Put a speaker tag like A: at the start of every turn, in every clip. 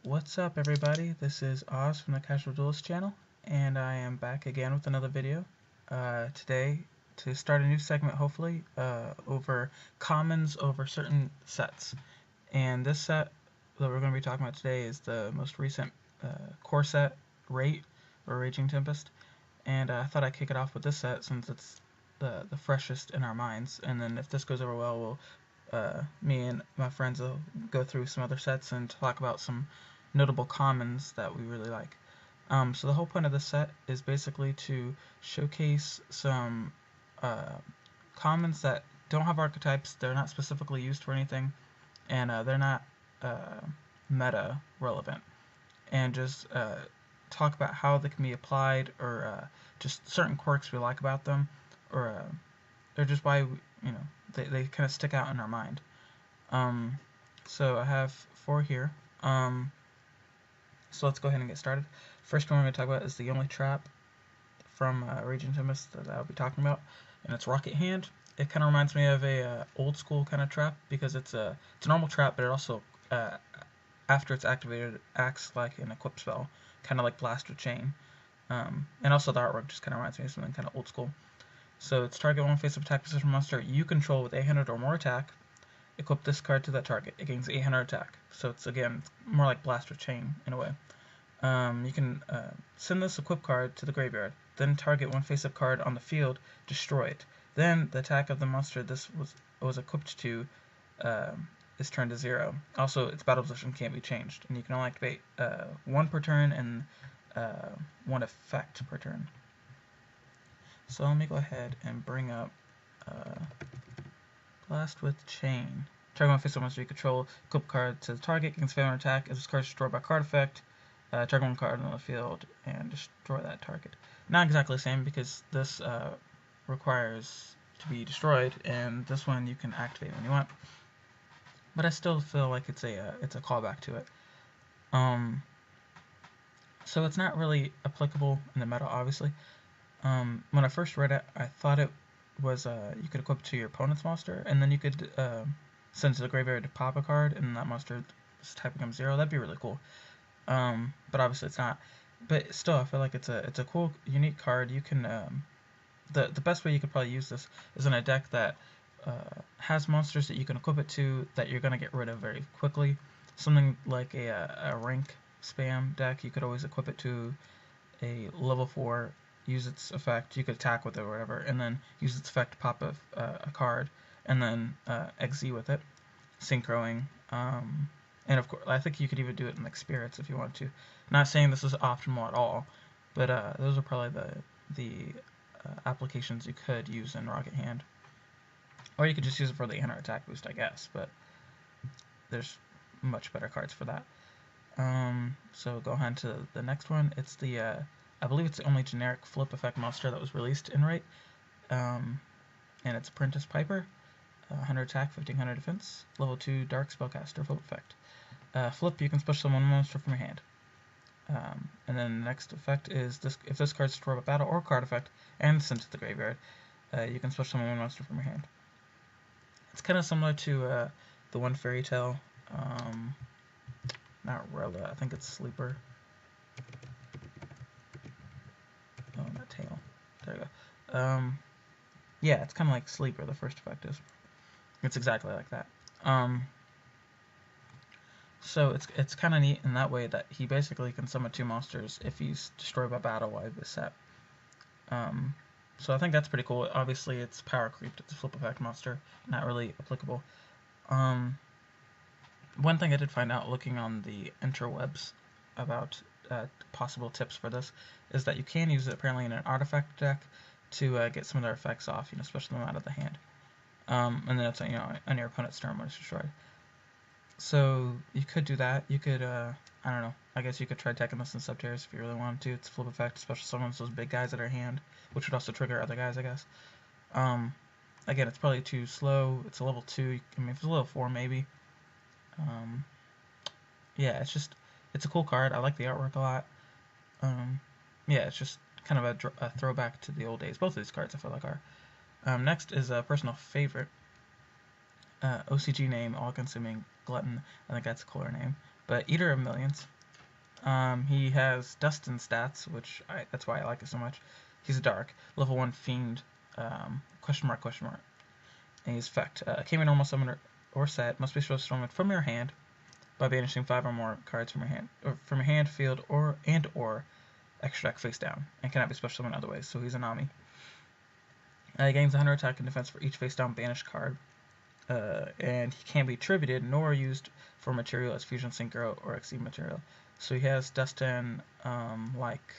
A: What's up, everybody? This is Oz from the Casual Duelist channel, and I am back again with another video. Today, to start a new segment, hopefully, over commons over certain sets. And this set that we're going to be talking about today is the most recent core set, Rate, or Raging Tempest. And I thought I'd kick it off with this set since it's the freshest in our minds. And then if this goes over well, me and my friends will go through some other sets and talk about some notable commons that we really like. So the whole point of this set is basically to showcase some commons that don't have archetypes, they're not specifically used for anything, and they're not meta relevant, and just talk about how they can be applied, or just certain quirks we like about them, or just why they kind of stick out in our mind. So I have 4 here. So let's go ahead and get started. First one we're going to talk about is the only trap from Raging Tempest that I'll be talking about, and it's Rocket Hand. It kind of reminds me of a old school kind of trap because it's a normal trap, but it also after it's activated it acts like an equip spell, kind of like Blast with Chain. And also the artwork just kind of reminds me of something kind of old school. So it's target one face-up attack position monster you control with 800 or more attack. Equip this card to that target. It gains 800 attack. So it's, again, more like Blast with Chain in a way. You can send this equip card to the graveyard. Then target one face-up card on the field. Destroy it. Then the attack of the monster this was equipped to is turned to 0. Also, its battle position can't be changed. And you can only activate 1 per turn and 1 effect per turn. So let me go ahead and bring up Blast with Chain. Target one face-up monster you control. Equip card to the target. Against failure attack. If this card is destroyed by card effect, target one card on the field and destroy that target. Not exactly the same because this requires to be destroyed, and this one you can activate when you want. But I still feel like it's a callback to it. So it's not really applicable in the meta, obviously. When I first read it, I thought it was you could equip to your opponent's monster, and then you could send to the graveyard to pop a card, and that monster's type becomes 0. That'd be really cool. But obviously it's not. But still, I feel like it's a cool, unique card. You can the best way you could probably use this is in a deck that has monsters that you can equip it to that you're gonna get rid of very quickly. Something like a rank spam deck. You could always equip it to a level 4. Use its effect, you could attack with it or whatever, and then use its effect to pop a card, and then XZ with it, synchroing. And of course, I think you could even do it in like spirits if you want to. Not saying this is optimal at all, but those are probably the applications you could use in Rocket Hand. Or you could just use it for the 800 attack boost, I guess, but there's much better cards for that. So go on to the next one. It's the I believe it's the only generic flip effect monster that was released in Rate, and it's Apprentice Piper, 100 attack, 1500 defense, level 2 dark spellcaster flip effect. Flip, you can special summon one monster from your hand. And then the next effect is this: if this card's destroyed by battle or card effect and sent to the graveyard, you can special summon one monster from your hand. It's kind of similar to the one Fairy Tale. Not Rella, I think it's Sleeper. Oh, not Tail. There you go. Yeah, it's kind of like Sleeper, the first effect is. It's exactly like that. So it's kind of neat in that way that he basically can summon 2 monsters if he's destroyed by battle while this set. So I think that's pretty cool. Obviously, it's power creep. It's a flip effect monster, not really applicable. One thing I did find out looking on the interwebs about possible tips for this is that you can use it apparently in an artifact deck to get some of their effects off, especially them out of the hand. And then it's on your opponent's turn when it's destroyed. So you could do that. You could I don't know. I guess you could try attacking this in Subterrace if you really wanted to. It's a flip effect, special summons those big guys at our hand, which would also trigger other guys, I guess. Again, it's probably too slow. It's a level 2. I mean, if it's a level 4, maybe. Yeah, it's a cool card. I like the artwork a lot. Yeah, it's just kind of a throwback to the old days. Both of these cards I feel like are. Next is a personal favorite. OCG name, all-consuming glutton. I think that's a cooler name. but Eater of Millions. He has Dustin stats, that's why I like it so much. He's a dark, level 1 fiend, question mark, question mark. And his effect, came in normal summon or set, must be special summoned from your hand by banishing 5 or more cards from your hand, field, or extra deck face down, and cannot be special summoned other ways, so he's a Nami. He gains 100 attack and defense for each face down banished card, and he can't be attributed nor used for material as fusion, synchro, or exceed material. So he has Dustin like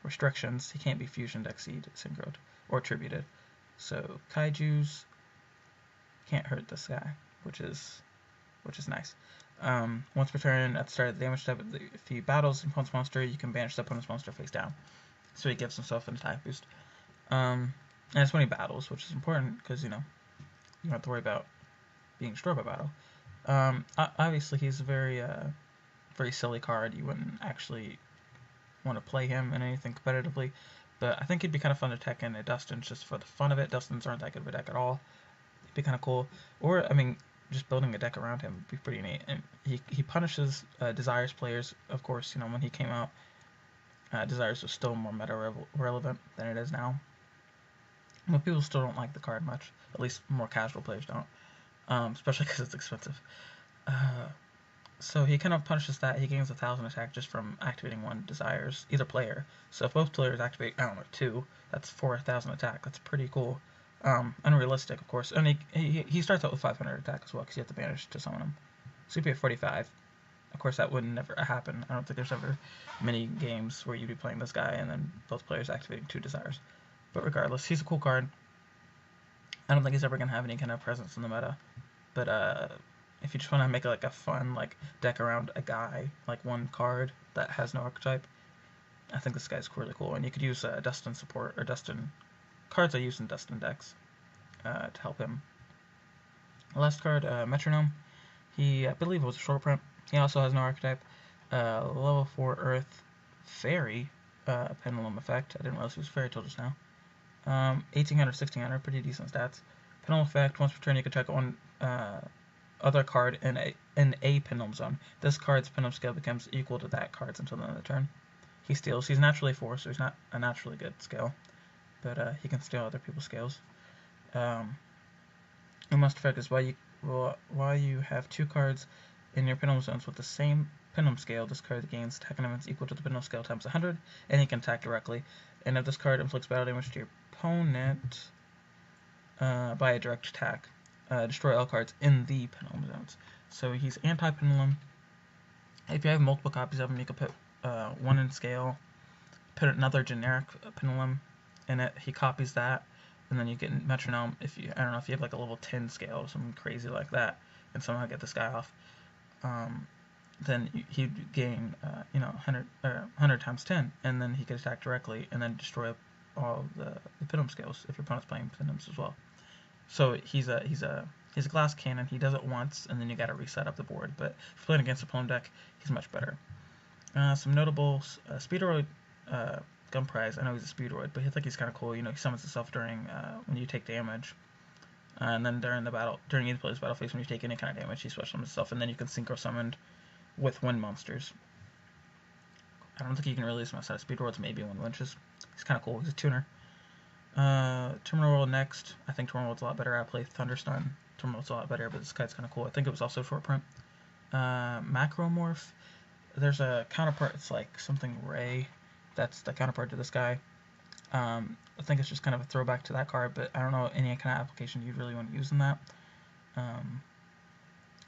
A: restrictions. He can't be fusioned, exceed, synchroed, or attributed. So kaijus can't hurt this guy, which is nice. Once per turn, at the start of the damage step, if he battles an opponent's monster, you can banish the opponent's monster face down. So he gives himself an attack boost. And it's when he battles, which is important because you don't have to worry about being destroyed by battle. Obviously, he's a very silly card. You wouldn't actually want to play him in anything competitively, but I think he'd be kind of fun to tech in a Dustin just for the fun of it. Dustins aren't that good of a deck at all. It'd be kind of cool. Or, I mean, just building a deck around him would be pretty neat. And he punishes Desires players, of course. When he came out, Desires was still more meta relevant than it is now. But people still don't like the card much. At least more casual players don't. Especially because it's expensive. So he kind of punishes that. He gains 1,000 attack just from activating one Desires, either player. So if both players activate, 2, that's 4,000 attack. That's pretty cool. Unrealistic, of course. And he starts out with 500 attack as well, because you have to banish to summon him. So he'd be at 45. Of course, that would never happen. I don't think there's ever many games where you'd be playing this guy and then both players activating 2 Desires. But regardless, he's a cool card. I don't think he's ever going to have any kind of presence in the meta. But if you just want to make a fun deck around a guy, one card that has no archetype, I think this guy's really cool. And you could use Dustin support, or Dustin cards I use in Dustin decks to help him. The last card, Metronome. I believe it was a short print. He also has no archetype. Level 4 Earth Fairy Pendulum effect. I didn't realize he was Fairy till just now. 1800, 1600, pretty decent stats. Pendulum effect, once per turn you can check on other card in a pendulum zone. This card's pendulum scale becomes equal to that card's until the end of the turn. He steals. He's naturally 4, so he's not a naturally good scale, but he can steal other people's scales. And must effect is while you have 2 cards in your pendulum zones with the same pendulum scale, this card gains attack and defense equal to the pendulum scale times 100, and he can attack directly. And if this card inflicts battle damage to your opponent by a direct attack, destroy all cards in the pendulum zones. So he's anti-pendulum. If you have multiple copies of him, you can put 1 in scale, put another generic pendulum in it. He copies that, and then you get Metronome. If you have a level 10 scale or something crazy like that, and somehow get this guy off, then he'd gain 100 times 10, and then he could attack directly and then destroy all the pendulum scales if your opponent's playing pendulums as well. So he's a glass cannon. He does it once, and then you got to reset up the board. But if you're playing against a opponent deck, he's much better. Some notables: Speedroid Gun Prize. I know he's a Speedroid, but I think he's kind of cool. He summons himself during when you take damage, and then during either player's battle phase when you take any kind of damage, he special summons himself, and then you can synchro summon with wind monsters. I don't think you can really use him outside of Speedroids, maybe wind winches. He's kind of cool. He's a tuner. Terminal World next. I think Terminal World's a lot better. I play Thunderstun. Terminal World's a lot better, but this guy's kind of cool. I think it was also short print. Macromorph. There's a counterpart. It's like something Ray. That's the counterpart to this guy. I think it's just kind of a throwback to that card, but I don't know any kind of application you'd really want to use in that.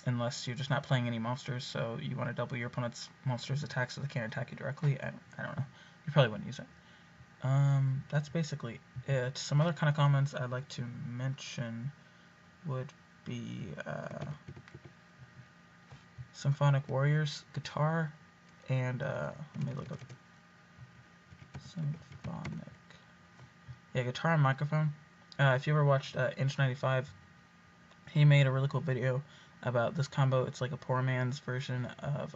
A: Unless you're just not playing any monsters, so you want to double your opponent's monster's attack so they can't attack you directly. I don't know. You probably wouldn't use it. That's basically it. Some other kind of comments I'd like to mention would be Symphonic Warriors guitar, and let me look up Symphonic. Yeah, guitar and microphone. If you ever watched Inch95, he made a really cool video about this combo. It's like a poor man's version of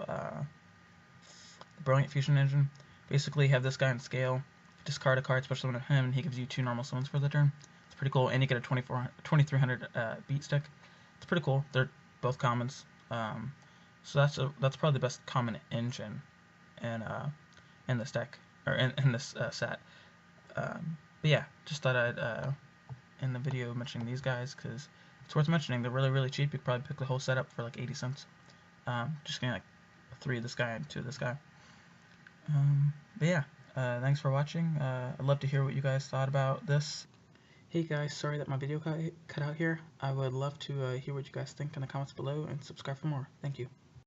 A: Brilliant Fusion Engine. Basically, you have this guy in scale. Discard a card, special summon him, and he gives you 2 normal summons for the turn. It's pretty cool, and you get a 2300 beat stick. It's pretty cool. They're both commons. So that's probably the best common engine in this deck, or in this set. But yeah, just thought I'd in the video mentioning these guys because it's worth mentioning. They're really cheap. You could probably pick the whole setup for like 80 cents. Just getting like 3 of this guy and 2 of this guy. But yeah, thanks for watching. I'd love to hear what you guys thought about this. Hey guys, sorry that my video cut out here. I would love to hear what you guys think in the comments below and subscribe for more. Thank you.